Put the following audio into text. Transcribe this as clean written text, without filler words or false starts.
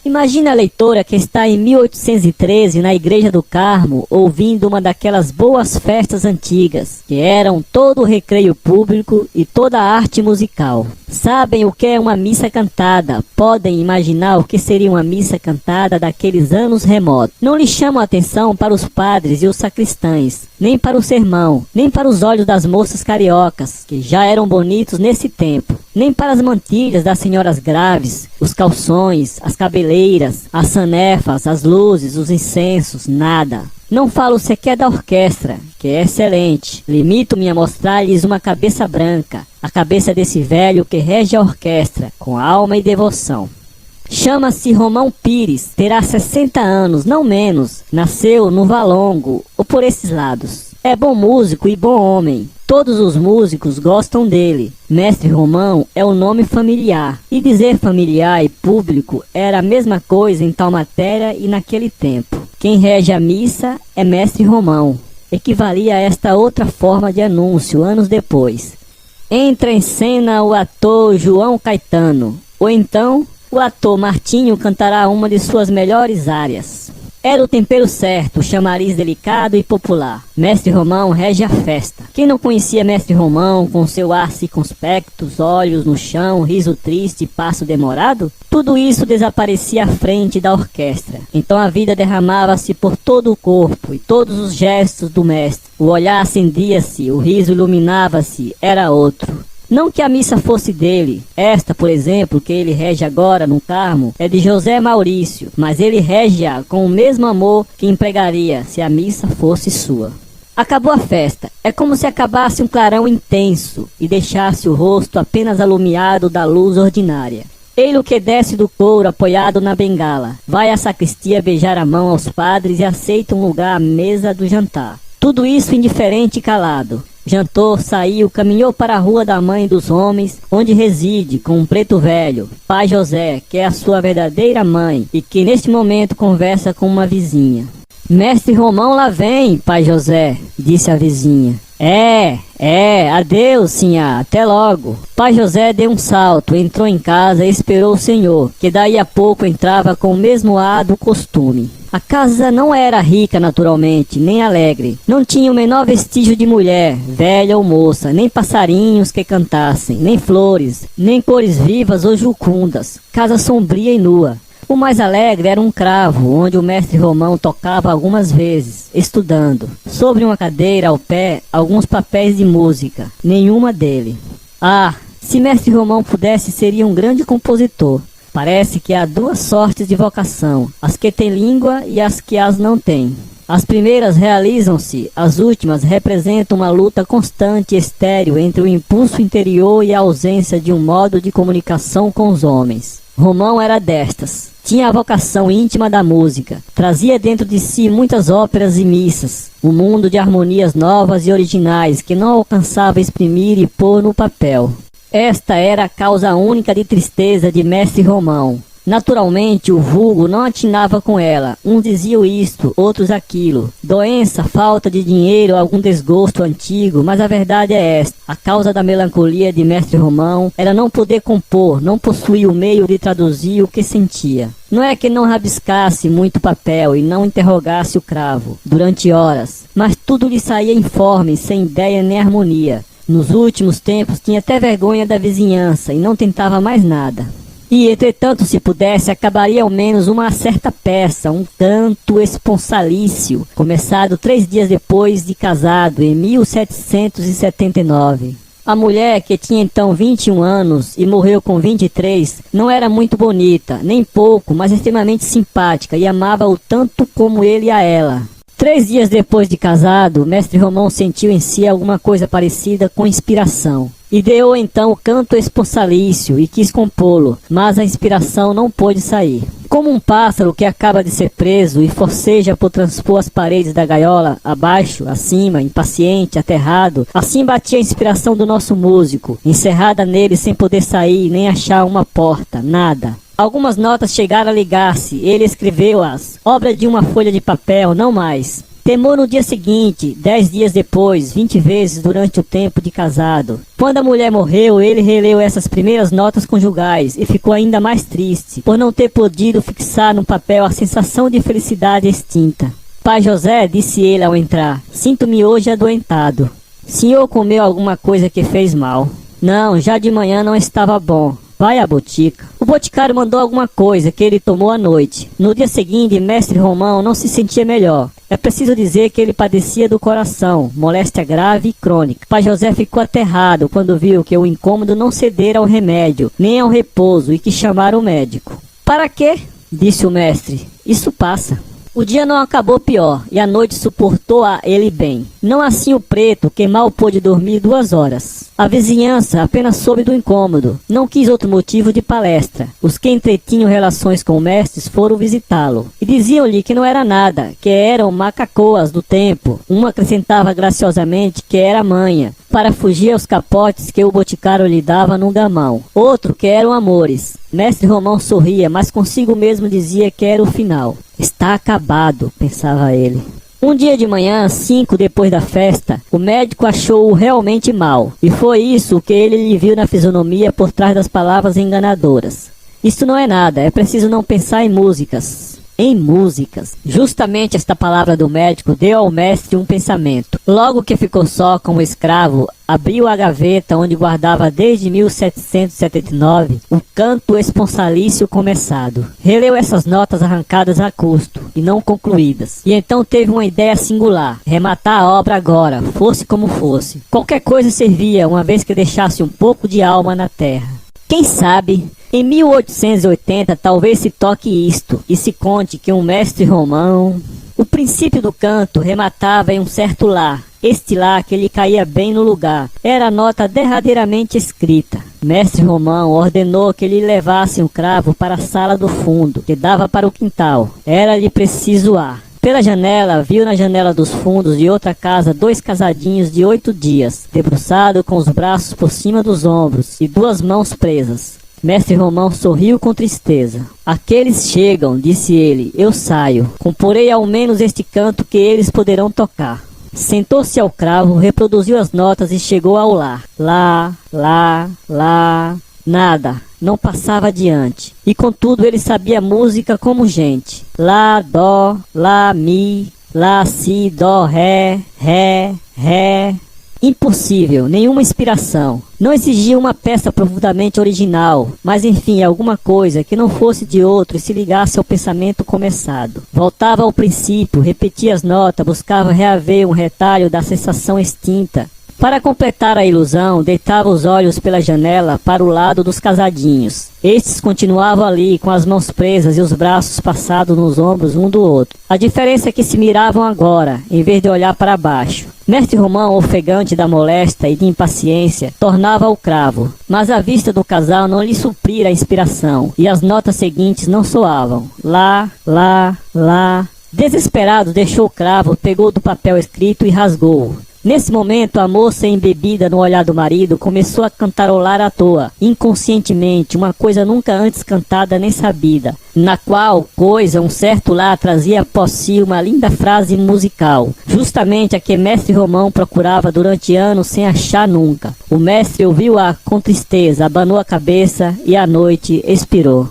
Imagina a leitora que está em 1813 na Igreja do Carmo, ouvindo uma daquelas boas festas antigas, que eram todo o recreio público e toda a arte musical. Sabem o que é uma missa cantada, podem imaginar o que seria uma missa cantada daqueles anos remotos. Não lhe chamam a atenção para os padres e os sacristães, nem para o sermão, nem para os olhos das moças cariocas, que já eram bonitos nesse tempo, nem para as mantilhas das senhoras graves, os calções, as cabeleiras, as sanefas, as luzes, os incensos, nada. Não falo sequer da orquestra, que é excelente. Limito-me a mostrar-lhes uma cabeça branca, a cabeça desse velho que rege a orquestra, com alma e devoção. Chama-se Romão Pires, terá 60 anos, não menos. Nasceu no Valongo, ou por esses lados. É bom músico e bom homem. Todos os músicos gostam dele. Mestre Romão é o nome familiar. E dizer familiar e público era a mesma coisa em tal matéria e naquele tempo. Quem rege a missa é Mestre Romão. Equivalia a esta outra forma de anúncio anos depois. Entra em cena o ator João Caetano. Ou então, o ator Martinho cantará uma de suas melhores áreas. Era o tempero certo, o chamariz delicado e popular. Mestre Romão rege a festa. Quem não conhecia Mestre Romão, com seu ar circunspecto, olhos no chão, riso triste e passo demorado? Tudo isso desaparecia à frente da orquestra. Então a vida derramava-se por todo o corpo e todos os gestos do mestre. O olhar acendia-se, o riso iluminava-se, era outro. Não que a missa fosse dele. Esta, por exemplo, que ele rege agora no Carmo, é de José Maurício, mas ele rege-a com o mesmo amor que empregaria se a missa fosse sua. Acabou a festa. É como se acabasse um clarão intenso e deixasse o rosto apenas alumiado da luz ordinária. Ele que desce do couro apoiado na bengala. Vai à sacristia beijar a mão aos padres e aceita um lugar à mesa do jantar. Tudo isso indiferente e calado. Jantou, saiu, caminhou para a rua da mãe dos homens, onde reside, com um preto velho, pai José, que é a sua verdadeira mãe, e que neste momento conversa com uma vizinha. Mestre Romão lá vem, pai José, disse a vizinha. Adeus, sinhá, até logo. Pai José deu um salto, entrou em casa e esperou o senhor, que daí a pouco entrava com o mesmo ar do costume. A casa não era rica naturalmente, nem alegre. Não tinha o menor vestígio de mulher, velha ou moça, nem passarinhos que cantassem, nem flores, nem cores vivas ou jucundas. Casa sombria e nua. O mais alegre era um cravo, onde o mestre Romão tocava algumas vezes, estudando. Sobre uma cadeira ao pé, alguns papéis de música, nenhuma dele. Ah, se mestre Romão pudesse, seria um grande compositor. Parece que há duas sortes de vocação, as que têm língua e as que as não têm. As primeiras realizam-se, as últimas representam uma luta constante e estéril entre o impulso interior e a ausência de um modo de comunicação com os homens. Romão era destas. Tinha a vocação íntima da música. Trazia dentro de si muitas óperas e missas. Um mundo de harmonias novas e originais que não alcançava exprimir e pôr no papel. Esta era a causa única de tristeza de Mestre Romão. Naturalmente, o vulgo não atinava com ela. Uns diziam isto, outros aquilo. Doença, falta de dinheiro, algum desgosto antigo, mas a verdade é esta. A causa da melancolia de Mestre Romão era não poder compor, não possuir o meio de traduzir o que sentia. Não é que não rabiscasse muito papel e não interrogasse o cravo durante horas, mas tudo lhe saía informe, sem ideia nem harmonia. Nos últimos tempos tinha até vergonha da vizinhança e não tentava mais nada. E, entretanto, se pudesse, acabaria ao menos uma certa peça, um canto esponsalício, começado 3 dias depois de casado, em 1779. A mulher, que tinha então 21 anos e morreu com 23, não era muito bonita, nem pouco, mas extremamente simpática e amava-o tanto como ele a ela. 3 dias depois de casado, Mestre Romão sentiu em si alguma coisa parecida com inspiração. Ideou então o canto esponsalício e quis compô-lo, mas a inspiração não pôde sair. Como um pássaro que acaba de ser preso e forceja por transpor as paredes da gaiola, abaixo, acima, impaciente, aterrado, assim batia a inspiração do nosso músico, encerrada nele sem poder sair nem achar uma porta, nada. Algumas notas chegaram a ligar-se, ele escreveu-as, obra de uma folha de papel, não mais. Temou no dia seguinte, 10 dias depois, 20 vezes durante o tempo de casado. Quando a mulher morreu, ele releu essas primeiras notas conjugais e ficou ainda mais triste, por não ter podido fixar no papel a sensação de felicidade extinta. Pai José, disse ele ao entrar, sinto-me hoje adoentado. Senhor comeu alguma coisa que fez mal? Não, já de manhã não estava bom. Vai à botica. O boticário mandou alguma coisa que ele tomou à noite. No dia seguinte, mestre Romão não se sentia melhor. É preciso dizer que ele padecia do coração, moléstia grave e crônica. Pai José ficou aterrado quando viu que o incômodo não cedera ao remédio, nem ao repouso, e que chamaram o médico. Para quê? Disse o mestre. Isso passa. O dia não acabou pior, e a noite suportou a ele bem. Não assim o preto, que mal pôde dormir 2 horas. A vizinhança apenas soube do incômodo. Não quis outro motivo de palestra. Os que entretinham relações com mestres foram visitá-lo. E diziam-lhe que não era nada, que eram macacoas do tempo. Uma acrescentava graciosamente que era manha, para fugir aos capotes que o boticário lhe dava no gamão. Outro que eram amores. Mestre Romão sorria, mas consigo mesmo dizia que era o final. Está acabado, pensava ele. Um dia de manhã, 5 depois da festa, o médico achou-o realmente mal. E foi isso que ele lhe viu na fisionomia por trás das palavras enganadoras. Isto não é nada, é preciso não pensar em músicas. Em músicas. Justamente esta palavra do médico deu ao mestre um pensamento. Logo que ficou só como escravo, abriu a gaveta onde guardava desde 1779 o canto esponsalício começado. Releu essas notas arrancadas a custo e não concluídas. E então teve uma ideia singular. Rematar a obra agora, fosse como fosse. Qualquer coisa servia, uma vez que deixasse um pouco de alma na terra. Quem sabe, em 1880 talvez se toque isto e se conte que um mestre romão... O princípio do canto rematava em um certo lá. Este lá que lhe caía bem no lugar. Era a nota derradeiramente escrita. Mestre Romão ordenou que lhe levassem o cravo para a sala do fundo, que dava para o quintal. Era-lhe preciso ar. Pela janela, viu na janela dos fundos de outra casa 2 casadinhos de 8 dias, debruçado com os braços por cima dos ombros e 2 mãos presas. Mestre Romão sorriu com tristeza. Aqueles chegam, disse ele, eu saio. Comporei ao menos este canto que eles poderão tocar. Sentou-se ao cravo, reproduziu as notas e chegou ao lá. Lá, lá, lá... Nada, não passava adiante. E contudo ele sabia música como gente. Lá, dó, lá, mi, lá, si, dó, ré, ré, ré... Impossível, nenhuma inspiração. Não exigia uma peça profundamente original, mas enfim, alguma coisa que não fosse de outro e se ligasse ao pensamento começado. Voltava ao princípio, repetia as notas, buscava reaver um retalho da sensação extinta. Para completar a ilusão, deitava os olhos pela janela para o lado dos casadinhos. Estes continuavam ali, com as mãos presas e os braços passados nos ombros um do outro. A diferença é que se miravam agora, em vez de olhar para baixo. Mestre Romão, ofegante da moléstia e de impaciência, tornava o cravo. Mas a vista do casal não lhe suprira a inspiração, e as notas seguintes não soavam. Lá, lá, lá... Desesperado, deixou o cravo, pegou do papel escrito e rasgou-o. Nesse momento, a moça, embebida no olhar do marido, começou a cantarolar à toa, inconscientemente, uma coisa nunca antes cantada nem sabida, na qual coisa um certo lá trazia após si uma linda frase musical, justamente a que mestre Romão procurava durante anos sem achar nunca. O mestre ouviu-a com tristeza, abanou a cabeça e à noite expirou.